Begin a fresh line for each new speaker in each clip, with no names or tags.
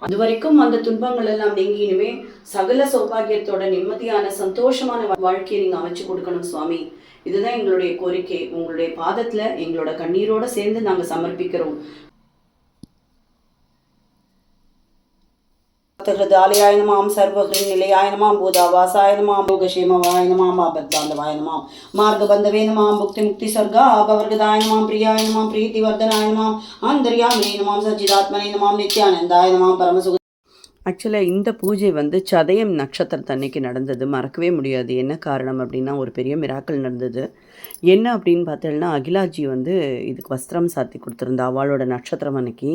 அது வரைக்கும் அந்த துன்பங்கள் எல்லாம் நீங்கி இனிமே சகல சௌபாகியத்தோட நிம்மதியான சந்தோஷமான வாழ்க்கையை நீங்க அமைச்சு கொடுக்கணும் சுவாமி. இதுதான் எங்களுடைய கோரிக்கை. உங்களுடைய பாதத்துல எங்களோட கண்ணீரோட சேர்ந்து நாங்க சமர்ப்பிக்கிறோம். हृदयालयाय नमां सर्वहृन्निलयाय नमां बोधावासाय नमां भोगक्षेमवाय नमां आपद्बान्धवाय नमां मार्गबन्धवे नमां भुक्तिमुक्तिसर्गापवर्गदाय नमां प्रियाय नमां प्रीतिवर्धनाय नमां आन्तर्यामिने नमां सच्चिदात्मने नमां नित्यानन्दाय नमां परमसुख. ஆக்சுவலாக இந்த பூஜை வந்து சதயம் நட்சத்திரத்தன்னைக்கு நடந்தது. மறக்கவே முடியாது. என்ன காரணம் அப்படின்னா, ஒரு பெரிய மிராக்கள் நடந்தது. என்ன அப்படின்னு பார்த்தோம்னா, அகிலாஜி வந்து இதுக்கு வஸ்திரம் சாத்தி கொடுத்துருந்தா அவளோட நட்சத்திரம் அன்னைக்கு.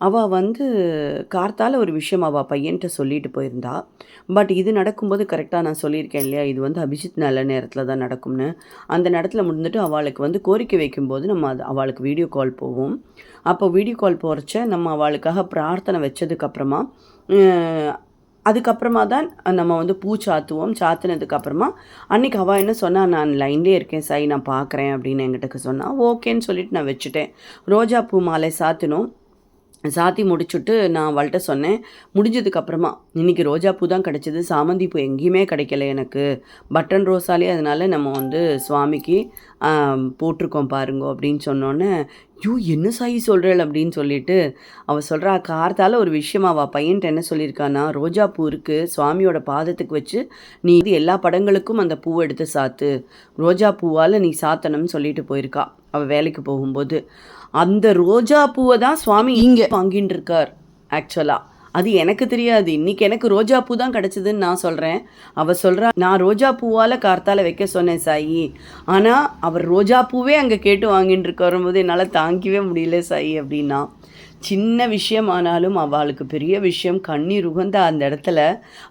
அவள் வந்து கார்த்தால ஒரு விஷயம் அவள் பையன்கிட்ட சொல்லிட்டு போயிருந்தா. பட் இது நடக்கும்போது கரெக்டாக நான் சொல்லியிருக்கேன் இல்லையா, இது வந்து அபிஜித் நல்ல நேரத்தில் தான் நடக்கும்னு. அந்த நேரத்தில் முடிந்துட்டு அவளுக்கு வந்து கோரிக்கை வைக்கும்போது நம்ம அவளுக்கு வீடியோ கால் போவோம். அப்போ வீடியோ கால் போகிறச்ச நம்ம அவளுக்காக பிரார்த்தனை வச்சதுக்கப்புறமா அதுக்கப்புறமா தான் நம்ம வந்து பூ சாத்துவோம். சாத்தினதுக்கப்புறமா அன்றைக்கி அவள் என்ன சொன்னால், நான் லைன்லேயே இருக்கேன் சாய், நான் பார்க்குறேன் அப்படின்னு என்கிட்ட சொன்னால் ஓகேன்னு சொல்லிவிட்டு நான் வச்சுட்டேன். ரோஜா பூ மாலை சாத்தினோம். சாத்தி முடிச்சுட்டு நான் அவள்கிட்ட சொன்னேன். முடிஞ்சதுக்கப்புறமா இன்றைக்கி ரோஜா பூ தான் கிடச்சிது, சாமந்தி பூ எங்கேயுமே கிடைக்கல எனக்கு, பட்டன் ரோஸாலே அதனால் நம்ம வந்து சுவாமிக்கு போட்டிருக்கோம் பாருங்கோ அப்படின்னு சொன்னோன்னே, யூ என்ன சாயி சொல்கிறேள் அப்படின்னு சொல்லிட்டு அவள் சொல்கிறா. கார்த்தால் ஒரு விஷயம் அவள் பையன்ட்டு என்ன சொல்லியிருக்கான்னா, ரோஜா பூ இருக்குது சுவாமியோட பாதத்துக்கு வச்சு நீ இது எல்லா படங்களுக்கும் அந்த பூவை எடுத்து சாத்து, ரோஜா பூவால் நீ சாத்தணும்னு சொல்லிட்டு போயிருக்கா அவள் வேலைக்கு போகும்போது. அந்த ரோஜா பூவை தான் சுவாமி இங்கே வாங்கின்னு இருக்கார். ஆக்சுவலாக அது எனக்கு தெரியாது. இன்றைக்கி எனக்கு ரோஜா பூ தான் கிடச்சிதுன்னு நான் சொல்கிறேன். அவள் சொல்கிறா, நான் ரோஜா பூவால் கார்த்தால் வைக்க சொன்னேன் சாயி, ஆனால் அவர் ரோஜா பூவே அங்கே கேட்டு வாங்கிட்டு இருக்க வரும்போது என்னால் தாங்கிக்கவே முடியல சாயி அப்படின்னா. சின்ன விஷயம் ஆனாலும் அவளுக்கு பெரிய விஷயம். கண்ணீர் உகந்த அந்த இடத்துல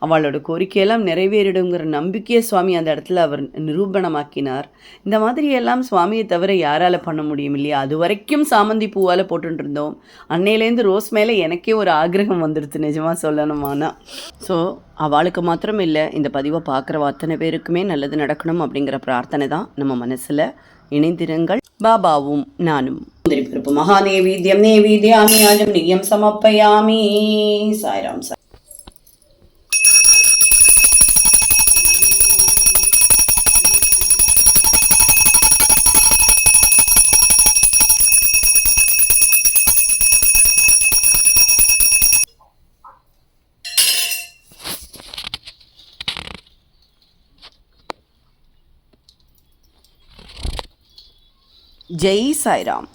அவளோட கோரிக்கையெல்லாம் நிறைவேறிடுங்கிற நம்பிக்கையை சுவாமி அந்த இடத்துல அவர் நிரூபணமாக்கினார். இந்த மாதிரி எல்லாம் சுவாமியை தவிர யாரால் பண்ண முடியும் இல்லையா? அது வரைக்கும் சாமந்தி பூவால் போட்டுட்டு இருந்தோம். அன்னையிலேருந்து ரோஸ் மேலே எனக்கே ஒரு ஆக்ரகம் வந்துடுது நிஜமாக சொல்லணுமானா. ஸோ அவளுக்கு மாத்திரம் இல்லை, இந்த பதிவை பார்க்குற அத்தனை பேருக்குமே நல்லது நடக்கணும் அப்படிங்கிற பிரார்த்தனை தான் நம்ம மனசில். இணைந்திருங்கள். பாபாவும் நானும். மகாநேவேத்யம் நேவேத்யாமி ஆஜம்னியம் சமர்ப்பயாமி. சாய்ராம் சாய். ஜெய் சாய்ராம்.